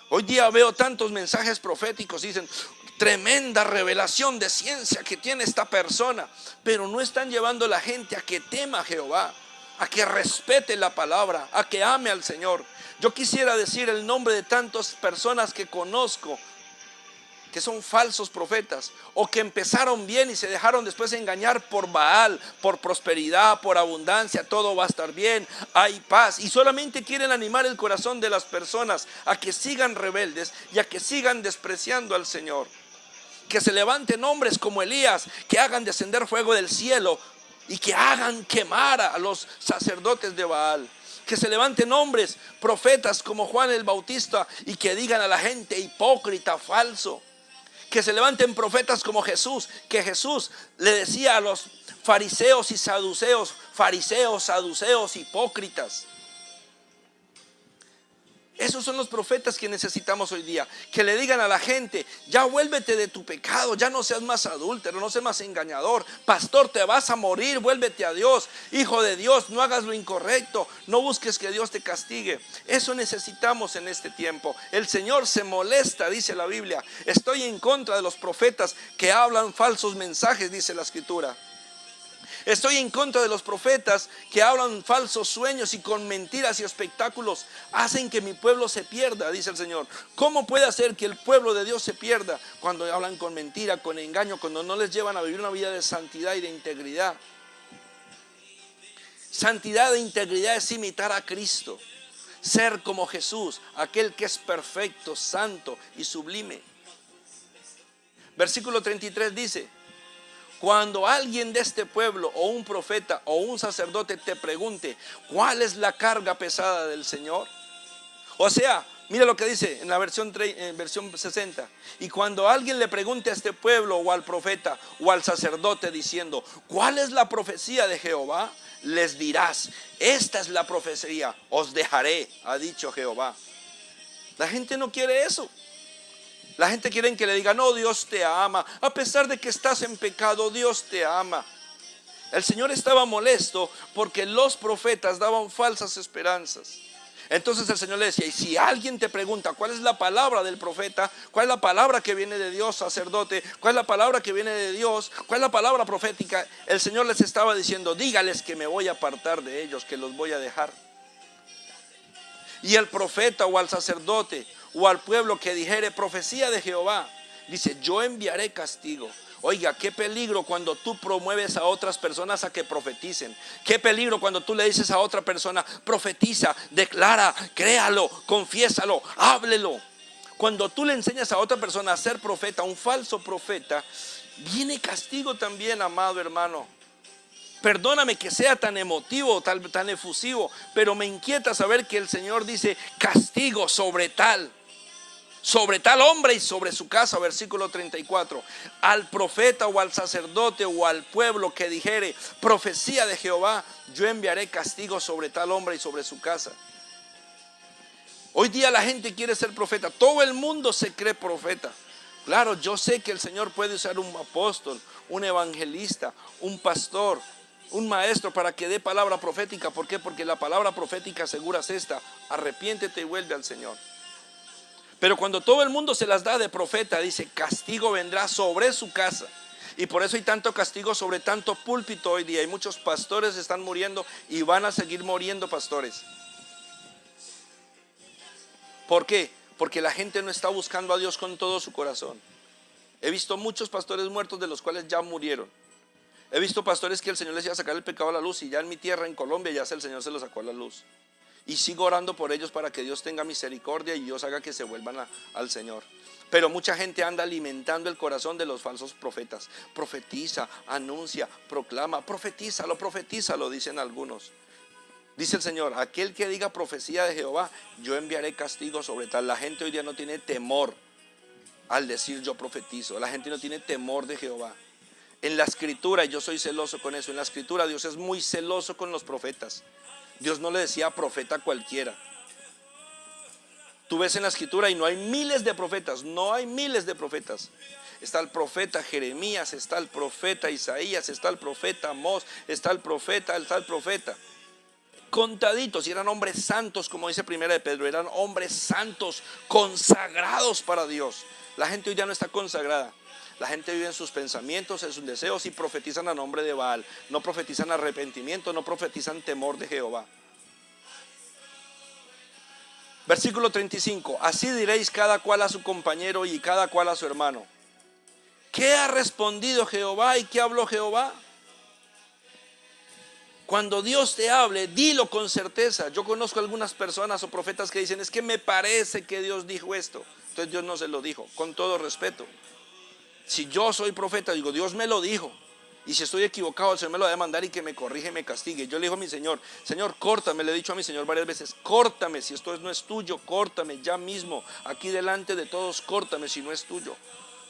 Hoy día veo tantos mensajes proféticos, dicen, tremenda revelación de ciencia que tiene esta persona, pero no están llevando a la gente a que tema a Jehová, a que respete la palabra, a que ame al Señor. Yo quisiera decir el nombre de tantas personas que conozco que son falsos profetas o que empezaron bien y se dejaron después engañar por Baal, por prosperidad, por abundancia, todo va a estar bien, hay paz, y solamente quieren animar el corazón de las personas a que sigan rebeldes y a que sigan despreciando al Señor. Que se levanten hombres como Elías, que hagan descender fuego del cielo y que hagan quemar a los sacerdotes de Baal. Que se levanten hombres, profetas como Juan el Bautista, y que digan a la gente hipócrita, falso. Que se levanten profetas como Jesús, que Jesús le decía a los fariseos y saduceos, hipócritas. Esos son los profetas que necesitamos hoy día, que le digan a la gente, ya vuélvete de tu pecado, ya no seas más adúltero, no seas más engañador, pastor, te vas a morir, vuélvete a Dios, hijo de Dios, no hagas lo incorrecto, no busques que Dios te castigue. Eso necesitamos en este tiempo. El Señor se molesta, dice la Biblia. Estoy en contra de los profetas que hablan falsos mensajes, dice la Escritura. Estoy en contra de los profetas que hablan falsos sueños y con mentiras y espectáculos hacen que mi pueblo se pierda, dice el Señor. ¿Cómo puede hacer que el pueblo de Dios se pierda? Cuando hablan con mentira, con engaño, cuando no les llevan a vivir una vida de santidad y de integridad. Santidad e integridad es imitar a Cristo, ser como Jesús, aquel que es perfecto, santo y sublime. Versículo 33 dice: cuando alguien de este pueblo o un profeta o un sacerdote te pregunte ¿cuál es la carga pesada del Señor? O sea, mira lo que dice en la versión 60. Y cuando alguien le pregunte a este pueblo o al profeta o al sacerdote diciendo ¿cuál es la profecía de Jehová? Les dirás, esta es la profecía, os dejaré, ha dicho Jehová. La gente no quiere eso. La gente quiere que le digan, no, Dios te ama. A pesar de que estás en pecado, Dios te ama. El Señor estaba molesto porque los profetas daban falsas esperanzas. Entonces el Señor le decía, y si alguien te pregunta cuál es la palabra del profeta, cuál es la palabra que viene de Dios, sacerdote, cuál es la palabra que viene de Dios, cuál es la palabra profética, el Señor les estaba diciendo, dígales que me voy a apartar de ellos, que los voy a dejar. Y el profeta o al sacerdote o al pueblo que dijere profecía de Jehová, dice, yo enviaré castigo. Oiga, qué peligro cuando tú promueves a otras personas a que profeticen. Qué peligro cuando tú le dices a otra persona, profetiza, declara, créalo, confiésalo, háblelo. Cuando tú le enseñas a otra persona a ser profeta, un falso profeta, viene castigo también, amado hermano. Perdóname que sea tan emotivo, tan efusivo, pero me inquieta saber que el Señor dice castigo sobre tal hombre y sobre su casa. Versículo 34. Al profeta o al sacerdote o al pueblo que dijere profecía de Jehová, yo enviaré castigo sobre tal hombre y sobre su casa. Hoy día la gente quiere ser profeta. Todo el mundo se cree profeta. Claro, yo sé que el Señor puede usar un apóstol, un evangelista, un pastor, un maestro para que dé palabra profética. ¿Por qué? Porque la palabra profética segura es esta: arrepiéntete y vuelve al Señor. Pero cuando todo el mundo se las da de profeta, dice castigo vendrá sobre su casa. Y por eso hay tanto castigo sobre tanto púlpito hoy día. Y muchos pastores están muriendo y van a seguir muriendo pastores. ¿Por qué? Porque la gente no está buscando a Dios con todo su corazón. He visto muchos pastores muertos de los cuales ya murieron. He visto pastores que el Señor les iba a sacar el pecado a la luz y ya en mi tierra, en Colombia, ya el Señor se lo sacó a la luz. Y sigo orando por ellos para que Dios tenga misericordia y Dios haga que se vuelvan al Señor. Pero mucha gente anda alimentando el corazón de los falsos profetas. Profetiza, anuncia, proclama, profetízalo, dicen algunos. Dice el Señor, aquel que diga profecía de Jehová, yo enviaré castigo sobre tal. La gente hoy día no tiene temor al decir yo profetizo. La gente no tiene temor de Jehová. En la escritura, y yo soy celoso con eso, en la escritura Dios es muy celoso con los profetas. Dios no le decía profeta cualquiera. Tú ves en la escritura y no hay miles de profetas, no hay miles de profetas. Está el profeta Jeremías, está el profeta Isaías, está el profeta Amós, está el profeta. Contaditos, y eran hombres santos, como dice Primera de Pedro, eran hombres santos, consagrados para Dios. La gente hoy ya no está consagrada. La gente vive en sus pensamientos, en sus deseos y profetizan a nombre de Baal. No profetizan arrepentimiento, no profetizan temor de Jehová. Versículo 35. Así diréis cada cual a su compañero y cada cual a su hermano. ¿Qué ha respondido Jehová y qué habló Jehová? Cuando Dios te hable, dilo con certeza. Yo conozco algunas personas o profetas que dicen, es que me parece que Dios dijo esto. Entonces Dios no se lo dijo, con todo respeto. Si yo soy profeta, digo, Dios me lo dijo. Y si estoy equivocado, el Señor me lo va a mandar y que me corrige y me castigue. Yo le digo a mi Señor, Señor, córtame. Le he dicho a mi Señor varias veces, córtame. Si esto no es tuyo, córtame ya mismo. Aquí delante de todos, córtame si no es tuyo.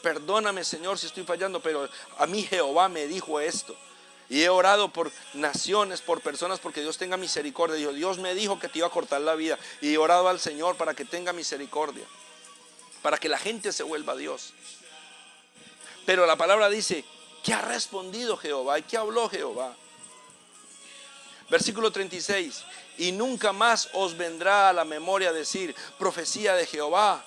Perdóname, Señor, si estoy fallando, pero a mí Jehová me dijo esto. Y he orado por naciones, por personas, porque Dios tenga misericordia. Dios me dijo que te iba a cortar la vida. Y he orado al Señor para que tenga misericordia. Para que la gente se vuelva a Dios. Pero la palabra dice, ¿qué ha respondido Jehová? ¿Y qué habló Jehová? Versículo 36. Y nunca más os vendrá a la memoria decir profecía de Jehová,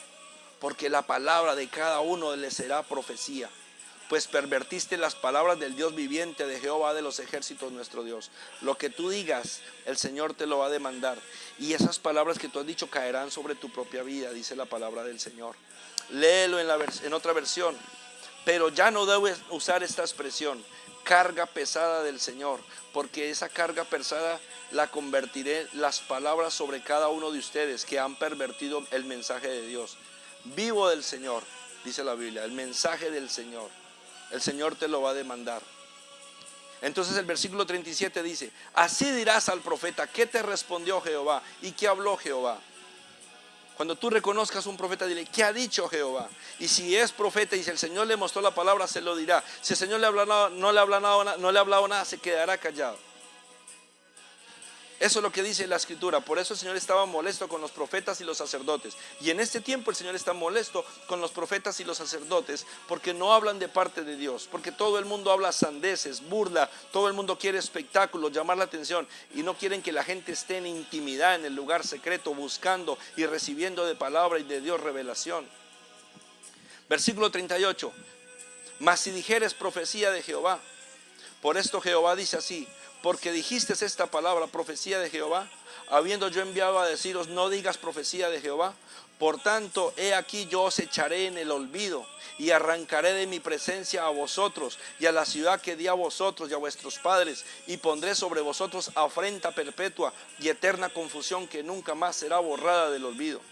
porque la palabra de cada uno le será profecía. Pues pervertiste las palabras del Dios viviente, de Jehová de los ejércitos nuestro Dios. Lo que tú digas, el Señor te lo va a demandar. Y esas palabras que tú has dicho caerán sobre tu propia vida, dice la palabra del Señor. Léelo en otra versión. Pero ya no debes usar esta expresión, carga pesada del Señor, porque esa carga pesada la convertiré las palabras sobre cada uno de ustedes que han pervertido el mensaje de Dios. Vivo del Señor, dice la Biblia, el mensaje del Señor. El Señor te lo va a demandar. Entonces el versículo 37 dice, así dirás al profeta, ¿qué te respondió Jehová? ¿Y qué habló Jehová? Cuando tú reconozcas un profeta, dile, ¿qué ha dicho Jehová? Y si es profeta y si el Señor le mostró la palabra, se lo dirá. Si el Señor no le ha hablado nada, se quedará callado. Eso es lo que dice la Escritura. Por eso el Señor estaba molesto con los profetas y los sacerdotes. Y en este tiempo el Señor está molesto con los profetas y los sacerdotes porque no hablan de parte de Dios. Porque todo el mundo habla sandeces, burla, todo el mundo quiere espectáculos, llamar la atención. Y no quieren que la gente esté en intimidad, en el lugar secreto, buscando y recibiendo de palabra y de Dios revelación. Versículo 38. Mas si dijeres profecía de Jehová, por esto Jehová dice así, porque dijiste esta palabra, profecía de Jehová, habiendo yo enviado a deciros, no digas profecía de Jehová. Por tanto, he aquí yo os echaré en el olvido y arrancaré de mi presencia a vosotros y a la ciudad que di a vosotros y a vuestros padres, y pondré sobre vosotros afrenta perpetua y eterna confusión que nunca más será borrada del olvido.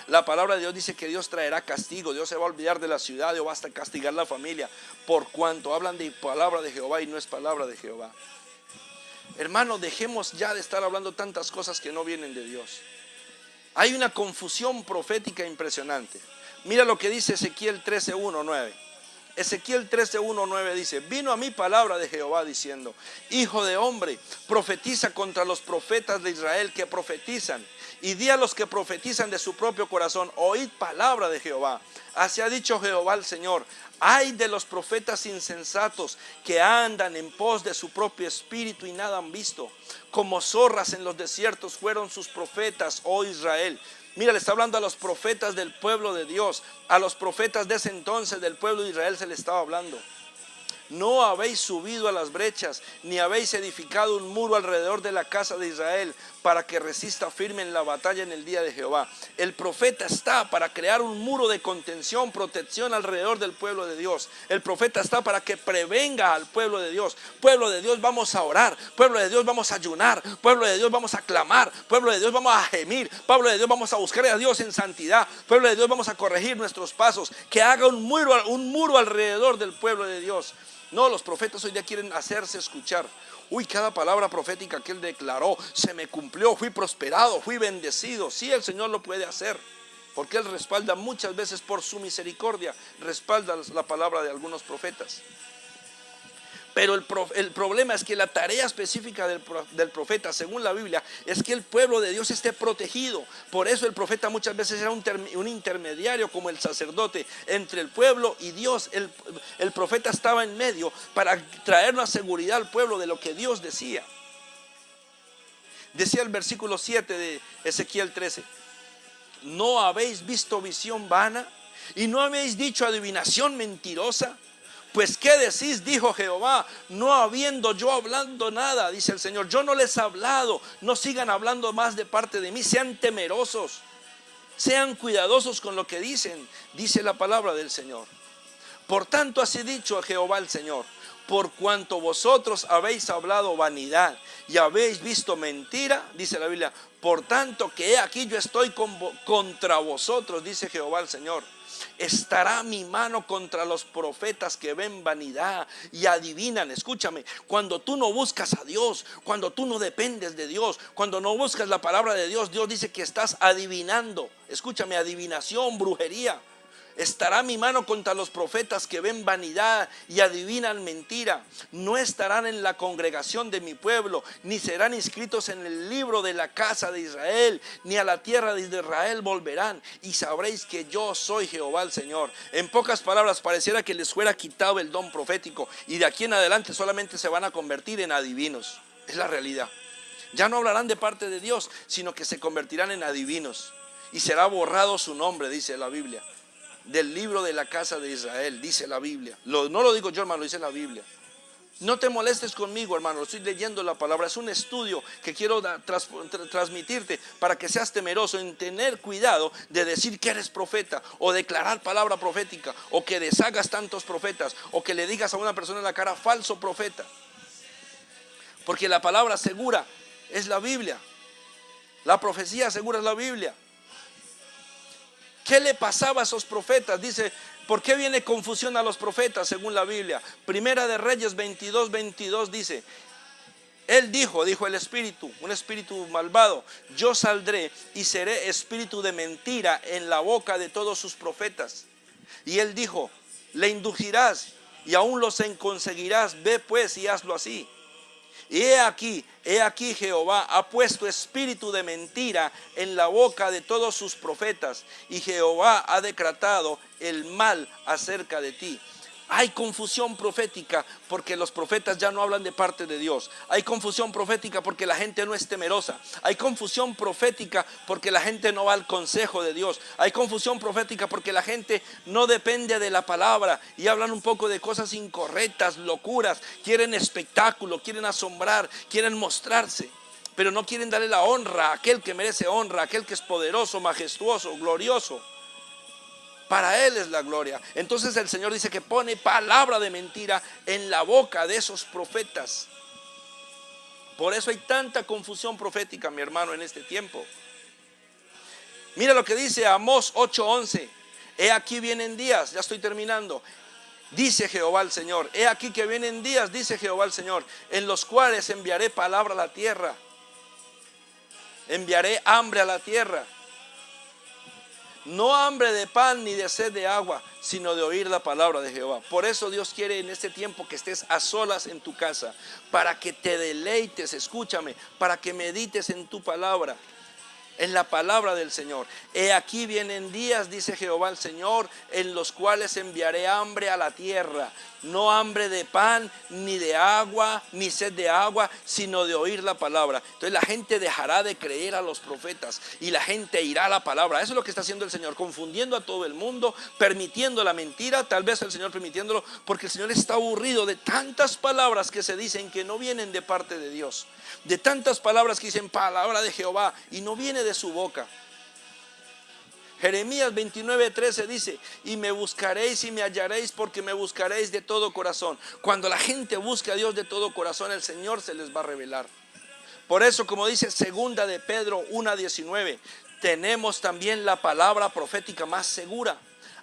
La palabra de Dios dice que Dios traerá castigo. Dios se va a olvidar de la ciudad, Dios va hasta castigar la familia, por cuanto hablan de palabra de Jehová y no es palabra de Jehová. Hermano, dejemos ya de estar hablando tantas cosas que no vienen de Dios. Hay una confusión profética impresionante. Mira lo que dice Ezequiel 13:1-9. Ezequiel 13:1-9 dice: vino a mí palabra de Jehová diciendo: hijo de hombre, profetiza contra los profetas de Israel que profetizan, y di a los que profetizan de su propio corazón: oíd palabra de Jehová. Así ha dicho Jehová el Señor: ay de los profetas insensatos que andan en pos de su propio espíritu y nada han visto. Como zorras en los desiertos fueron sus profetas, oh Israel. Mira, le está hablando a los profetas del pueblo de Dios. A los profetas de ese entonces del pueblo de Israel se le estaba hablando. No habéis subido a las brechas, ni habéis edificado un muro alrededor de la casa de Israel, para que resista firme en la batalla en el día de Jehová. El profeta está para crear un muro de contención, protección alrededor del pueblo de Dios. El profeta está para que prevenga al pueblo de Dios. Pueblo de Dios, vamos a orar. Pueblo de Dios, vamos a ayunar. Pueblo de Dios, vamos a clamar. Pueblo de Dios, vamos a gemir. Pueblo de Dios, vamos a buscar a Dios en santidad. Pueblo de Dios, vamos a corregir nuestros pasos. Que haga un muro alrededor del pueblo de Dios. No, los profetas hoy día quieren hacerse escuchar. Uy, cada palabra profética que él declaró se me cumplió, fui prosperado, fui bendecido. Sí, el Señor lo puede hacer, porque Él respalda muchas veces por su misericordia, respalda la palabra de algunos profetas. Pero el problema es que la tarea específica del profeta, según la Biblia, es que el pueblo de Dios esté protegido. Por eso el profeta muchas veces era un intermediario, como el sacerdote, entre el pueblo y Dios. El profeta estaba en medio para traer una seguridad al pueblo de lo que Dios decía. Decía el versículo 7 de Ezequiel 13: ¿no habéis visto visión vana? ¿Y no habéis dicho adivinación mentirosa? Pues ¿qué decís? Dijo Jehová, no habiendo yo hablando nada, dice el Señor. Yo no les he hablado, no sigan hablando más de parte de mí. Sean temerosos, sean cuidadosos con lo que dicen, dice la palabra del Señor. Por tanto así dicho Jehová el Señor: por cuanto vosotros habéis hablado vanidad y habéis visto mentira, dice la Biblia, por tanto que he aquí yo estoy contra vosotros, dice Jehová el Señor. Estará mi mano contra los profetas que ven vanidad y adivinan. Escúchame, cuando tú no buscas a Dios, cuando tú no dependes de Dios, cuando no buscas la palabra de Dios, Dios dice que estás adivinando. Escúchame, adivinación, brujería. Estará mi mano contra los profetas que ven vanidad y adivinan mentira. No estarán en la congregación de mi pueblo, ni serán inscritos en el libro de la casa de Israel, ni a la tierra de Israel volverán. Y sabréis que yo soy Jehová el Señor. En pocas palabras, pareciera que les fuera quitado el don profético, y de aquí en adelante solamente se van a convertir en adivinos. Es la realidad. Ya no hablarán de parte de Dios, sino que se convertirán en adivinos. Y será borrado su nombre, dice la Biblia, del libro de la casa de Israel, dice la Biblia. No lo digo yo, hermano, lo dice la Biblia. No te molestes conmigo, hermano, estoy leyendo la palabra. Es un estudio que quiero transmitirte para que seas temeroso, en tener cuidado de decir que eres profeta, o declarar palabra profética, o que deshagas tantos profetas, o que le digas a una persona en la cara: falso profeta. Porque la palabra segura es la Biblia. La profecía segura es la Biblia. ¿Qué le pasaba a esos profetas? Dice, ¿por qué viene confusión a los profetas según la Biblia? Primera de Reyes 22:22 dice: él dijo el espíritu, un espíritu malvado: yo saldré y seré espíritu de mentira en la boca de todos sus profetas. Y él dijo: le inducirás y aún los conseguirás, ve pues y hazlo así. Y he aquí Jehová ha puesto espíritu de mentira en la boca de todos sus profetas, y Jehová ha decretado el mal acerca de ti. Hay confusión profética porque los profetas ya no hablan de parte de Dios. Hay confusión profética porque la gente no es temerosa. Hay confusión profética porque la gente no va al consejo de Dios. Hay confusión profética porque la gente no depende de la palabra y hablan un poco de cosas incorrectas, locuras. Quieren espectáculo, quieren asombrar, quieren mostrarse, pero no quieren darle la honra a aquel que merece honra, a aquel que es poderoso, majestuoso, glorioso. Para Él es la gloria. Entonces el Señor dice que pone palabra de mentira en la boca de esos profetas. Por eso hay tanta confusión profética, mi hermano, en este tiempo. Mira lo que dice Amós 8:11. He aquí vienen días, ya estoy terminando, Dice Jehová el Señor, he aquí que vienen días, dice Jehová el Señor, en los cuales enviaré palabra a la tierra. Enviaré hambre a la tierra. No hambre de pan ni de sed de agua, sino de oír la palabra de Jehová. Por eso Dios quiere en este tiempo que estés a solas en tu casa, para que te deleites, escúchame, para que medites en tu palabra, en la palabra del Señor. He aquí vienen días, dice Jehová el Señor, en los cuales enviaré hambre a la tierra. No hambre de pan, ni de agua, ni sed de agua, sino de oír la palabra. Entonces la gente dejará de creer a los profetas y la gente irá a la palabra. Eso es lo que está haciendo el Señor, confundiendo a todo el mundo, permitiendo la mentira, tal vez el Señor permitiéndolo, porque el Señor está aburrido de tantas palabras que se dicen que no vienen de parte de Dios. De tantas palabras que dicen palabra de Jehová y no viene de su boca. Jeremías 29:13 dice, y me buscaréis y me hallaréis, porque me buscaréis de todo corazón. Cuando la gente busca a Dios de todo corazón, el Señor se les va a revelar. Por eso, como dice segunda de Pedro 1:19, tenemos también la palabra profética más segura,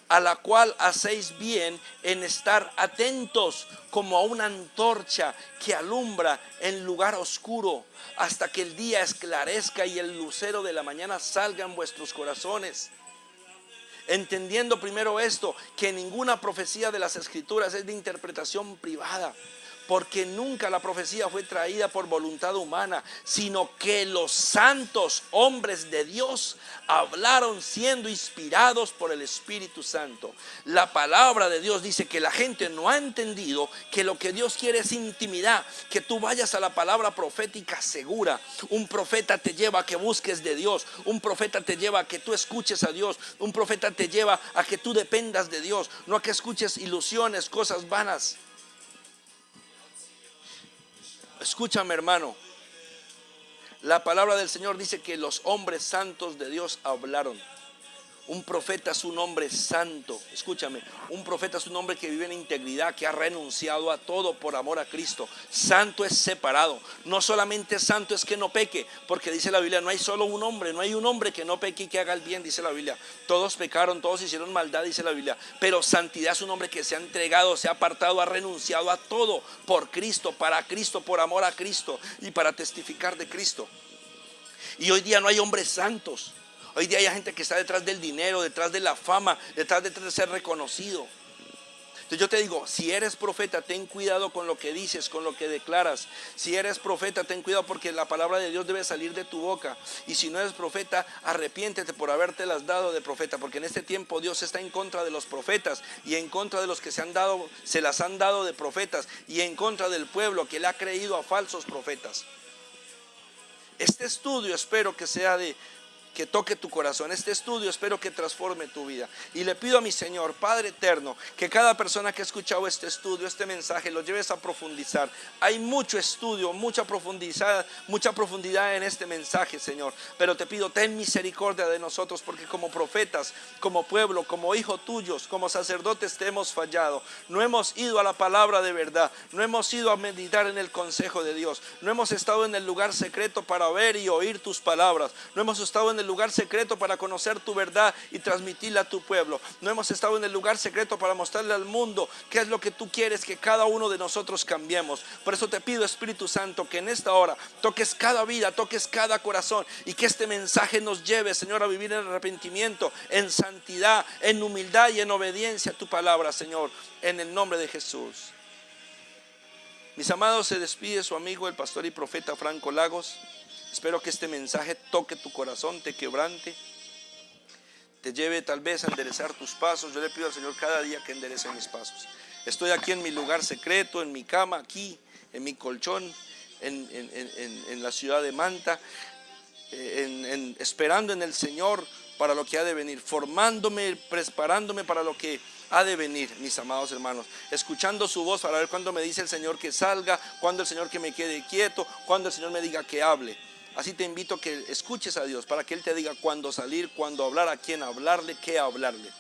a la cual hacéis bien en estar atentos como a una antorcha que alumbra en lugar oscuro, hasta que el día esclarezca y el lucero de la mañana salga en vuestros corazones. Entendiendo primero esto, que ninguna profecía de las Escrituras es de interpretación privada, porque nunca la profecía fue traída por voluntad humana, sino que los santos hombres de Dios hablaron siendo inspirados por el Espíritu Santo. La palabra de Dios dice que la gente no ha entendido que lo que Dios quiere es intimidad, que tú vayas a la palabra profética segura. Un profeta te lleva a que busques de Dios, un profeta te lleva a que tú escuches a Dios, un profeta te lleva a que tú dependas de Dios, no a que escuches ilusiones, cosas vanas. Escúchame, hermano, la palabra del Señor dice que los hombres santos de Dios hablaron. Un profeta es un hombre santo, escúchame, un profeta es un hombre que vive en integridad, que ha renunciado a todo por amor a Cristo. Santo es separado, no solamente santo es que no peque, porque dice la Biblia, no hay solo un hombre, no hay un hombre que no peque y que haga el bien, dice la Biblia. Todos pecaron, todos hicieron maldad, dice la Biblia, pero santidad es un hombre que se ha entregado, se ha apartado, ha renunciado a todo por Cristo, para Cristo, por amor a Cristo y para testificar de Cristo. Y hoy día no hay hombres santos. Hoy día hay gente que está detrás del dinero, detrás de la fama, detrás de ser reconocido. Entonces yo te digo, si eres profeta, ten cuidado con lo que dices, con lo que declaras. Si eres profeta, ten cuidado porque la palabra de Dios debe salir de tu boca. Y si no eres profeta, arrepiéntete por habértelas dado de profeta, porque en este tiempo Dios está en contra de los profetas y en contra de los que se las han dado de profetas y en contra del pueblo que le ha creído a falsos profetas. Este estudio espero que sea que toque tu corazón. Este estudio espero que transforme tu vida. Y le pido a mi Señor, Padre eterno, que cada persona que ha escuchado este estudio, este mensaje, lo lleves a profundizar. Hay mucho estudio, mucha profundidad en este mensaje, Señor. Pero te pido, ten misericordia de nosotros, porque como profetas, como pueblo, como hijos tuyos, como sacerdotes te hemos fallado. No hemos ido a la palabra de verdad. No hemos ido a meditar en el consejo de Dios. No hemos estado en el lugar secreto para ver y oír tus palabras. No hemos estado en el lugar secreto para conocer tu verdad y transmitirla a tu pueblo. No hemos estado en el lugar secreto para mostrarle al mundo qué es lo que tú quieres que cada uno de nosotros cambiemos. Por eso te pido, Espíritu Santo, que en esta hora toques cada vida, toques cada corazón y que este mensaje nos lleve, Señor, a vivir en arrepentimiento, en santidad, en humildad y en obediencia a tu palabra, Señor, en el nombre de Jesús. Mis amados, se despide su amigo el pastor y profeta Franco Lagos. Espero que este mensaje toque tu corazón, te quebrante, te lleve tal vez a enderezar tus pasos. Yo le pido al Señor cada día que enderece mis pasos. Estoy aquí en mi lugar secreto, en mi cama, aquí, en mi colchón, en la ciudad de Manta, esperando en el Señor para lo que ha de venir, formándome, preparándome para lo que ha de venir, mis amados hermanos, escuchando su voz para ver cuándo me dice el Señor que salga, cuándo el Señor que me quede quieto, cuándo el Señor me diga que hable. Así te invito a que escuches a Dios para que Él te diga cuándo salir, cuándo hablar, a quién hablarle, qué hablarle.